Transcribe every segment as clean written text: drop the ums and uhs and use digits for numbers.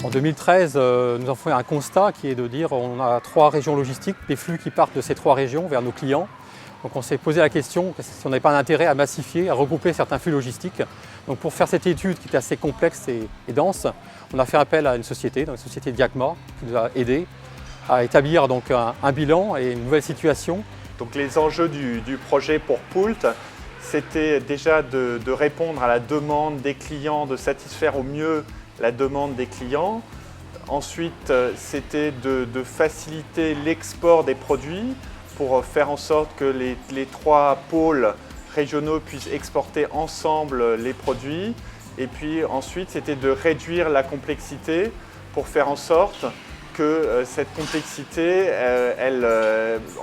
En 2013, nous avons fait un constat qui est de dire qu'on a 3 régions logistiques, des flux qui partent de ces 3 régions vers nos clients. Donc on s'est posé la question si on n'avait pas un intérêt à massifier, à regrouper certains flux logistiques. Donc pour faire cette étude qui est assez complexe et dense, on a fait appel à une société, la société Diagma, qui nous a aidés à établir donc un bilan et une nouvelle situation. Donc les enjeux du projet pour Poult, c'était déjà de répondre à la demande des clients, de satisfaire au mieux la demande des clients. Ensuite, c'était de faciliter l'export des produits pour faire en sorte que les 3 pôles régionaux puissent exporter ensemble les produits. Et puis ensuite, c'était de réduire la complexité pour faire en sorte que cette complexité,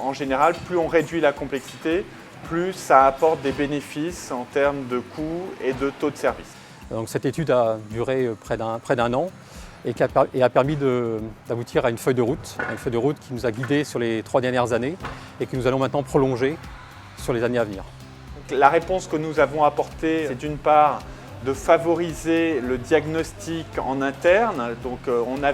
en général, plus on réduit la complexité, plus ça apporte des bénéfices en termes de coûts et de taux de service. Donc cette étude a duré près d'un an et a permis d'aboutir à une feuille de route qui nous a guidés sur les 3 dernières années et que nous allons maintenant prolonger sur les années à venir. La réponse que nous avons apportée, c'est d'une part de favoriser le diagnostic en interne. Donc on a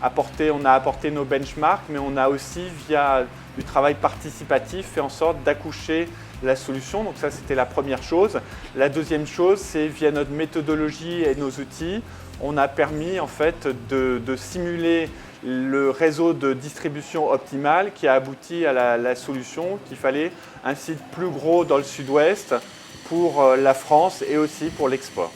apporté nos benchmarks, mais on a aussi, via du travail participatif, fait en sorte d'accoucher la solution. Donc ça, c'était la première chose. La deuxième chose, c'est via notre méthodologie et nos outils, on a permis en fait de simuler le réseau de distribution optimal qui a abouti à la solution qu'il fallait un site plus gros dans le sud-ouest pour la France et aussi pour l'export.